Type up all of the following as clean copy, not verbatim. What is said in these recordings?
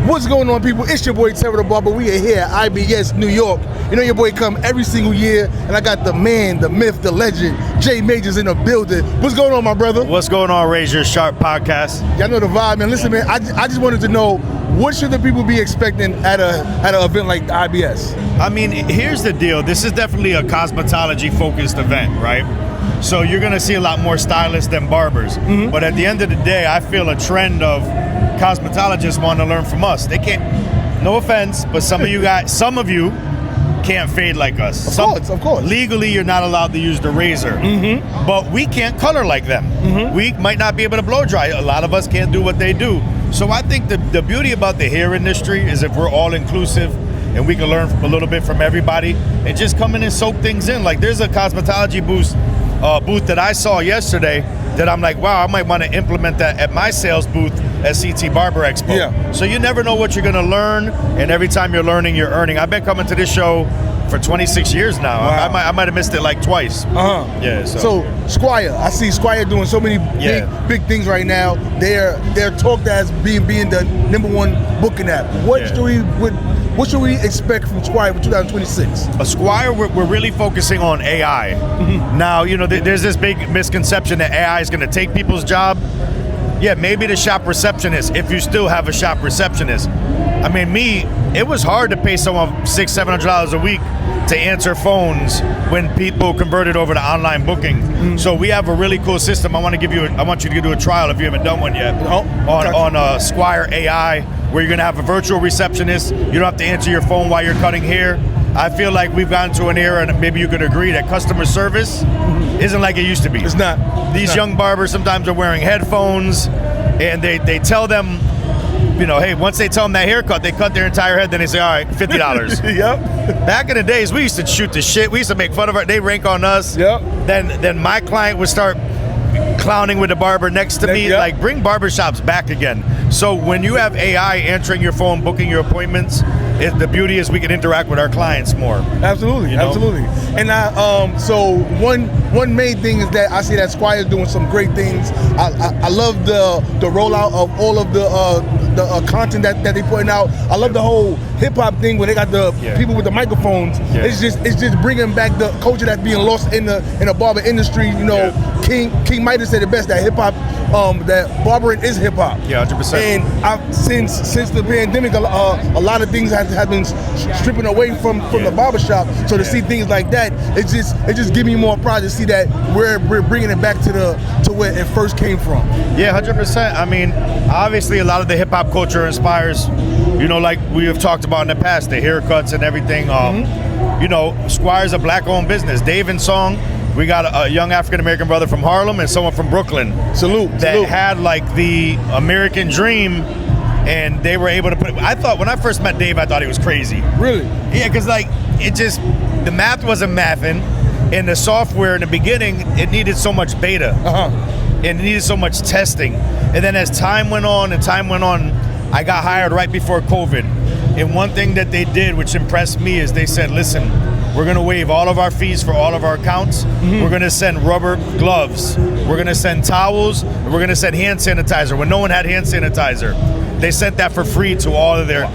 What's going on, people? It's your boy Terror the Barber. We are here at IBS New York. You know your boy come every single year, and I got the man, the myth, the legend, Jay Majors in the building. What's going on, my brother? What's going on, Razor Sharp Podcast? Y'all know the vibe, man. Listen, man, I just wanted to know, what should the people be expecting at an event like the IBS? I mean, here's the deal. This is definitely a cosmetology-focused event, right? So you're going to see a lot more stylists than barbers. Mm-hmm. But at the end of the day, I feel a trend of cosmetologists want to learn from us. They can't, no offense, but some of you can't fade like us. Of course. Legally, you're not allowed to use the razor. Mm-hmm. But we can't color like them. Mm-hmm. We might not be able to blow dry. A lot of us can't do what they do. So I think the beauty about the hair industry is if we're all inclusive and we can learn a little bit from everybody and just come in and soak things in. Like there's a cosmetology booth that I saw yesterday that I'm like, wow, I might want to implement that at my sales booth at CT Barber Expo. Yeah. So you never know what you're going to learn, and every time you're learning, you're earning. I've been coming to this show for 26 years now. Wow. I might have missed it like twice. Yeah. So Squire, I see Squire doing so many big things right now. They're talked as being the #1 booking app. What should we expect from Squire for 2026? Squire, we're really focusing on AI. Mm-hmm. Now, you know, there's this big misconception that AI is going to take people's job. Yeah, maybe the shop receptionist, if you still have a shop receptionist. I mean, it was hard to pay someone $600-700 a week to answer phones when people converted over to online booking. Mm-hmm. So we have a really cool system. I want you to do a trial if you haven't done one yet on Squire AI, where you're gonna have a virtual receptionist. You don't have to answer your phone while you're cutting hair. I feel like we've gotten to an era, and maybe you could agree, that customer service isn't like it used to be. It's not. These young barbers sometimes are wearing headphones, and they tell them, you know, hey, once they tell them that haircut, they cut their entire head, then they say, all right, $50. Yep. Back in the days, we used to shoot the shit. We used to make fun of it. They rank on us. Yep. Then my client would start clowning with the barber next to me. Yep. Like, bring barbershops back again. So when you have AI answering your phone, booking your appointments, the beauty is we can interact with our clients more. Absolutely, you know? Absolutely. And so one main thing is that I see that Squire is doing some great things. I love the rollout of all of the content that they putting out. I love the whole hip hop thing where they got the people with the microphones. Yeah. It's just bringing back the culture that's being lost in the barber industry. You know, King might have said it best, that hip hop, that barbering is hip hop. Yeah, 100%. And since the pandemic, a lot of things have been stripping away from the barbershop. So to see things like that, it just gives me more pride to see that we're bringing it back to where it first came from. Yeah, 100%. I mean, obviously a lot of the hip hop culture inspires, you know, like we have talked about in the past, the haircuts and everything. You know, Squire's a black-owned business. Dave and Song, we got a young African-American brother from Harlem and someone from Brooklyn. Salute. Had like the American dream, and they were able to put it. I thought, when I first met Dave, I thought he was crazy. Really? Yeah, because like, the math wasn't mathing, and the software in the beginning, it needed so much beta. And it needed so much testing. And then as time went on, I got hired right before COVID. And one thing that they did, which impressed me, is they said, listen, we're going to waive all of our fees for all of our accounts. Mm-hmm. We're going to send rubber gloves. We're going to send towels. And we're going to send hand sanitizer. When no one had hand sanitizer, they sent that for free to all of their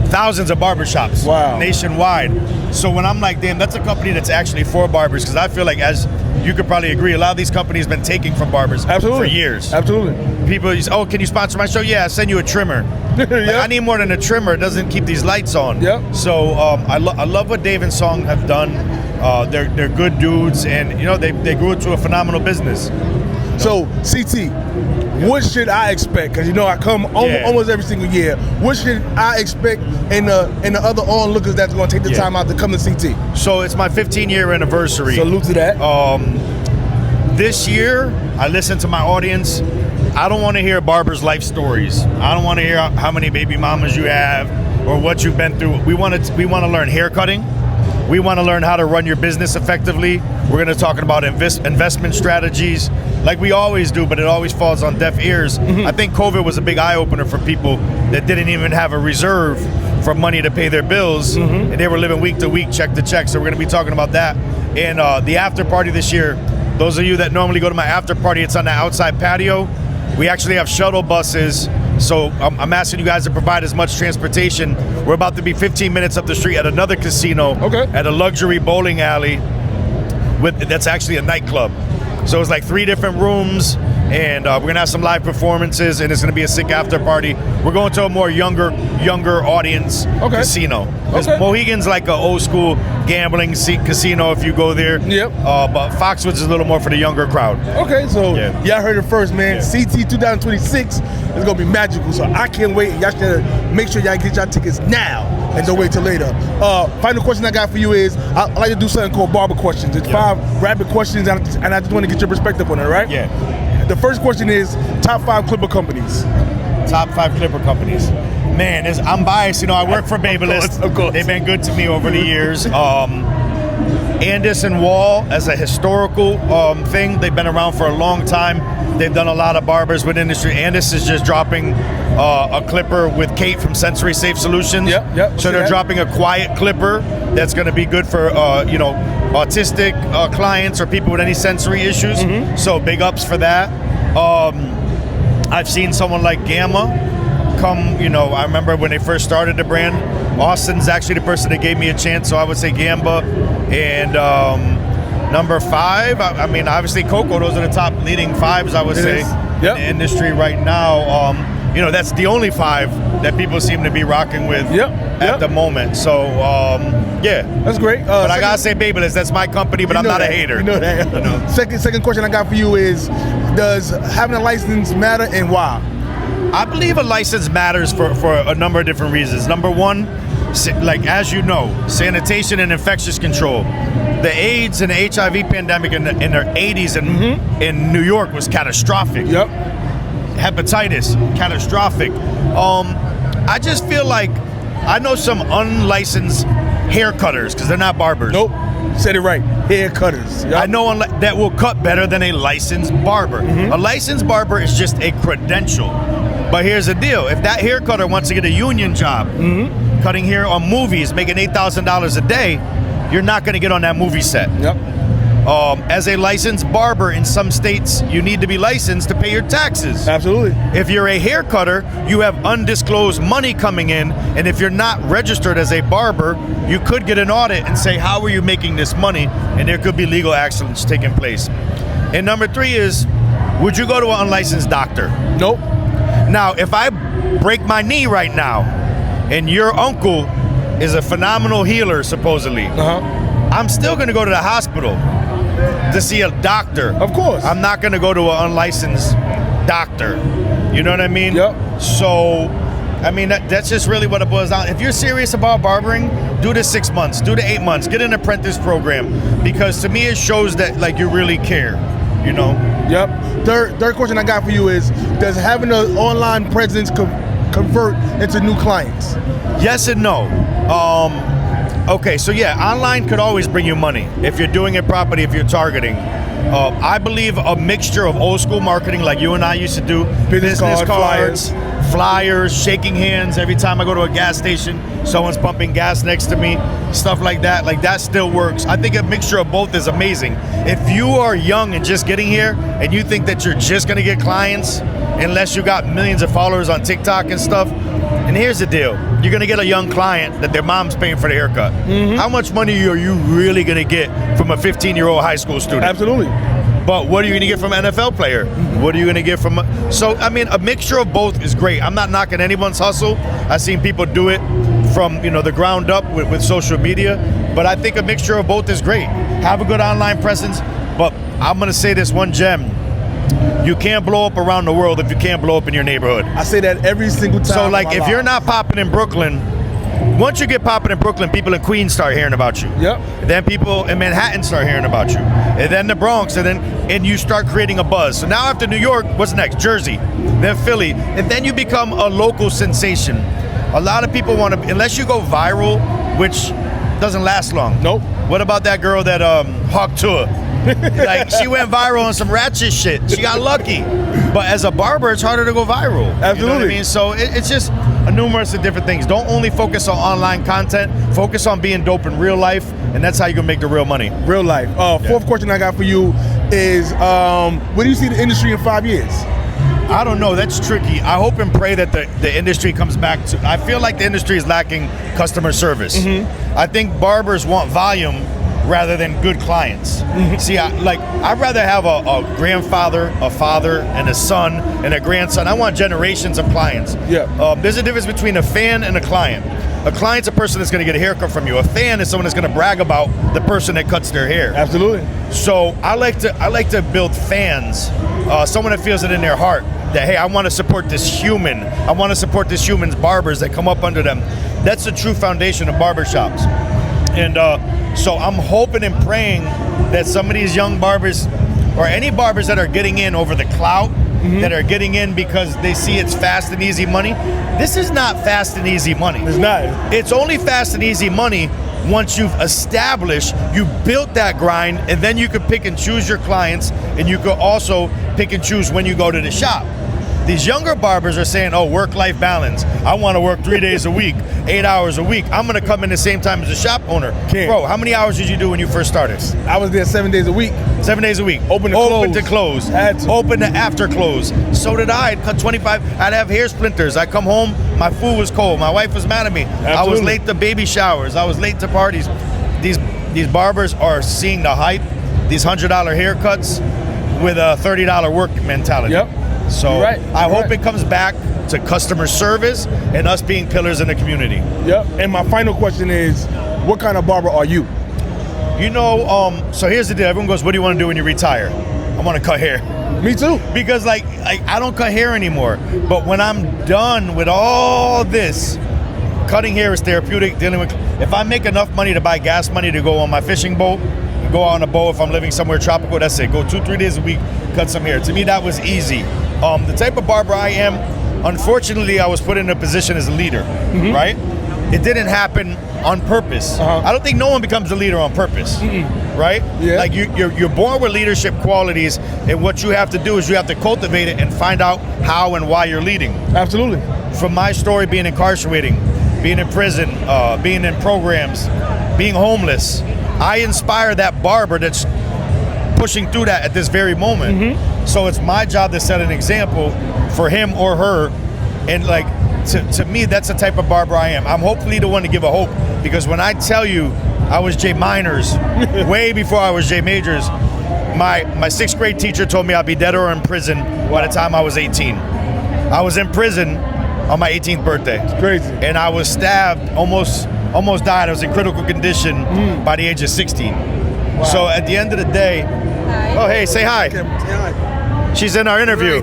thousands of barbershops nationwide. So when I'm like, damn, that's a company that's actually for barbers, because I feel like, as you could probably agree, a lot of these companies have been taking from barbers for years. Absolutely. People use, oh, can you sponsor my show? Yeah, I'll send you a trimmer. Like, I need more than a trimmer. It doesn't keep these lights on. Yep. So I love what Dave and Song have done. They're good dudes, and you know, they grew into a phenomenal business. So CT, what should I expect? Because you know I come almost every single year. What should I expect in the other onlookers that's going to take the time out to come to CT? So it's my 15-year anniversary. Salute to that. This year, I listened to my audience. I don't want to hear barbers' life stories. I don't want to hear how many baby mamas you have or what you've been through. We want to learn hair cutting. We want to learn how to run your business effectively. We're going to talk about investment strategies, like we always do, but it always falls on deaf ears. Mm-hmm. I think COVID was a big eye-opener for people that didn't even have a reserve for money to pay their bills, and they were living week to week, check to check. So we're going to be talking about that. And the after party this year, those of you that normally go to my after party, it's on the outside patio. We actually have shuttle buses So I'm asking you guys to provide as much transportation. We're about to be 15 minutes up the street at another casino, at a luxury bowling alley that's actually a nightclub. So it's like 3 different rooms, and we're gonna have some live performances, and it's gonna be a sick after party. We're going to a more younger audience casino. Because Mohegan's like an old school gambling casino if you go there. Yep. But Foxwoods is a little more for the younger crowd. Okay, so y'all heard it first, man. Yeah. CT 2026 is gonna be magical. So I can't wait. Y'all should make sure y'all get y'all tickets now and don't wait till later. Final question I got for you is, I like to do something called barber questions. It's 5 rapid questions, and I just want to get your perspective on it, right? Yeah. The first question is top 5 clipper companies. Top 5 clipper companies. Man, I'm biased. You know, I work for Babyliss. Of course. They've been good to me over the years. Anderson Wall as a historical thing. They've been around for a long time. They've done a lot of barbers with industry. Andis is just dropping a clipper with Kate from Sensory Safe Solutions. So they're dropping a quiet clipper that's going to be good for autistic clients or people with any sensory issues. So big ups for that. I've seen someone like Gamma come, I remember when they first started the brand. Austin's actually the person that gave me a chance, so I would say Gamba. And number 5, I mean, obviously Coco. Those are the top leading 5s, I would say, in the industry right now. That's the only 5 that people seem to be rocking with at the moment. So, that's great. But I gotta say Babyliss, that's my company, but I'm not a hater. You know that. Second question I got for you is, does having a license matter, and why? I believe a license matters for a number of different reasons. Number 1, like as you know, sanitation and infectious control. The AIDS and the HIV pandemic in their 80s in New York was catastrophic. Hepatitis, catastrophic. I just feel like I know some unlicensed hair cutters, because they're not barbers. Nope, said it right, hair cutters. I know that will cut better than a licensed barber. A licensed barber is just a credential. But here's the deal, if that hair cutter wants to get a union job, cutting hair on movies, making $8,000 a day, you're not gonna get on that movie set. As a licensed barber in some states, you need to be licensed to pay your taxes. Absolutely. If you're a hair cutter, you have undisclosed money coming in, and if you're not registered as a barber, you could get an audit and say, how are you making this money? And there could be legal actions taking place. And number 3 is, would you go to an unlicensed doctor? Nope. Now, if I break my knee right now, and your uncle is a phenomenal healer, supposedly, I'm still gonna go to the hospital to see a doctor. Of course. I'm not gonna go to an unlicensed doctor. You know what I mean? So, I mean, that's just really what it boils down. If you're serious about barbering, do the 6 months, do the 8 months, get an apprentice program, because to me it shows that like you really care. Third question I got for you is, does having an online presence convert into new clients? Yes and no. Okay, so online could always bring you money if you're doing it properly, if you're targeting. I believe a mixture of old school marketing like you and I used to do, business cards, flyers, shaking hands every time I go to a gas station, someone's pumping gas next to me, stuff like that still works. I think a mixture of both is amazing. If you are young and just getting here and you think that you're just gonna get clients unless you got millions of followers on TikTok and stuff, and here's the deal, you're gonna get a young client that their mom's paying for the haircut. How much money are you really gonna get from a 15-year-old high school student? Absolutely. But what are you gonna get from an NFL player? What are you gonna get from so I mean, a mixture of both is great. I'm not knocking anyone's hustle. I've seen people do it from the ground up with social media, but I think a mixture of both is great. Have a good online presence, but I'm gonna say this one gem: you can't blow up around the world if you can't blow up in your neighborhood. I say that every single time. So like, if you're not popping in Brooklyn, once you get popping in Brooklyn, people in Queens start hearing about you. Then people in Manhattan start hearing about you, and then the Bronx, and you start creating a buzz. So now after New York, what's next? Jersey, then Philly, and then you become a local sensation. A lot of people want to, unless you go viral, which doesn't last long. Nope. What about that girl that Hawk Tour? Like, she went viral on some ratchet shit. She got lucky. But as a barber, it's harder to go viral. Absolutely. You know what I mean? So it's just a numerous of different things. Don't only focus on online content. Focus on being dope in real life, and that's how you can make the real money. Real life. Fourth question I got for you is, where do you see the industry in 5 years? I don't know. That's tricky. I hope and pray that the industry comes back to. I feel like the industry is lacking customer service. I think barbers want volume rather than good clients. See, I'd rather have a grandfather, a father, and a son, and a grandson. I want generations of clients. Yeah. There's a difference between a fan and a client. A client's a person that's going to get a haircut from you. A fan is someone that's going to brag about the person that cuts their hair. Absolutely. So I like to build fans, someone that feels it in their heart that, hey, I want to support this human. I want to support this human's barbers that come up under them. That's the true foundation of barbershops. And so I'm hoping and praying that some of these young barbers, or any barbers that are getting in over the clout, that are getting in because they see it's fast and easy money. This is not fast and easy money. It's not. It's only fast and easy money once you've established, you built that grind, and then you can pick and choose your clients, and you can also pick and choose when you go to the shop. These younger barbers are saying, oh, work-life balance. I want to work 3 days a week, 8 hours a week. I'm going to come in the same time as the shop owner. Bro, how many hours did you do when you first started? I was there 7 days a week. 7 days a week. Open to close. Had to. Open to after close. So did I. I'd cut 25. I'd have hair splinters. I'd come home. My food was cold. My wife was mad at me. Absolutely. I was late to baby showers. I was late to parties. These barbers are seeing the hype. These $100 haircuts with a $30 work mentality. Yep. So I hope it comes back to customer service and us being pillars in the community. Yep. And my final question is, what kind of barber are you? You know, so here's the deal. Everyone goes, what do you want to do when you retire? I want to cut hair. Me too. Because like I don't cut hair anymore. But when I'm done with all this, cutting hair is therapeutic. Dealing with, if I make enough money to buy gas money to go on my fishing boat, go out on a boat if I'm living somewhere tropical, that's it. Go 2-3 days a week, cut some hair. To me, that was easy. The type of barber I am, unfortunately, I was put in a position as a leader, right? It didn't happen on purpose. I don't think no one becomes a leader on purpose, right? Yeah. Like you're born with leadership qualities, and what you have to do is you have to cultivate it and find out how and why you're leading. Absolutely. From my story, being incarcerated, being in prison, being in programs, being homeless, I inspire that barber that's pushing through that at this very moment. So it's my job to set an example for him or her. And like, to me, that's the type of barber I am. I'm hopefully the one to give a hope, because when I tell you I was Jay Minors, way before I was Jay Majors, my 6th grade teacher told me I'd be dead or in prison by the time I was 18. I was in prison on my 18th birthday. It's crazy. And I was stabbed, almost died. I was in critical condition by the age of 16. Wow. So at the end of the day, oh, hey, say hi. Say hi. She's in our interview.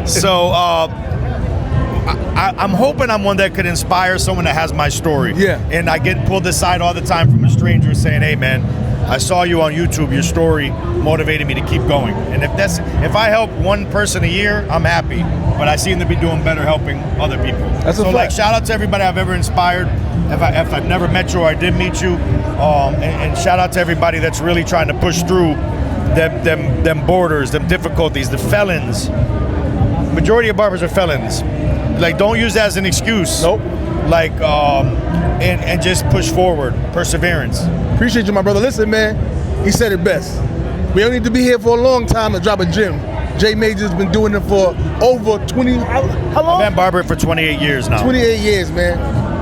So I'm hoping I'm one that could inspire someone that has my story. Yeah. And I get pulled aside all the time from a stranger saying, hey, man, I saw you on YouTube. Your story motivated me to keep going. And if I help one person a year, I'm happy. But I seem to be doing better helping other people. That's a so fact. like, shout out to everybody I've ever inspired. If I've never met you or I did meet you, and shout out to everybody that's really trying to push through them borders, them difficulties, the felons. Majority of barbers are felons. Like, don't use that as an excuse. Nope. Like, and just push forward, perseverance. Appreciate you, my brother. Listen, man, he said it best. We don't need to be here for a long time to drop a gym. Jay Major's been doing it for over 20, how long? I've been barbering for 28 years now. 28 years, man.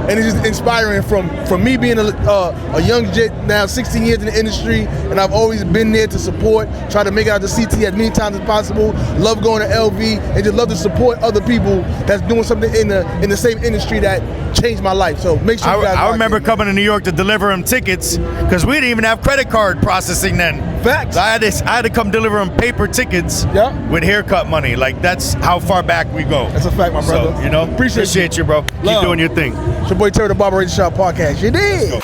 And it's just inspiring from me being a young jet now, 16 years in the industry, and I've always been there to support, try to make it out to CT as many times as possible. Love going to LV, and just love to support other people that's doing something in the same industry that changed my life. So make sure you guys. I remember coming to New York to deliver them tickets because we didn't even have credit card processing then. Facts. So I had to come deliver them paper tickets with haircut money. Like, that's how far back we go. That's a fact, my brother. So, you know, appreciate you, bro. Love. Keep doing your thing. It's your boy Terry, the Barber Shop Podcast. You did.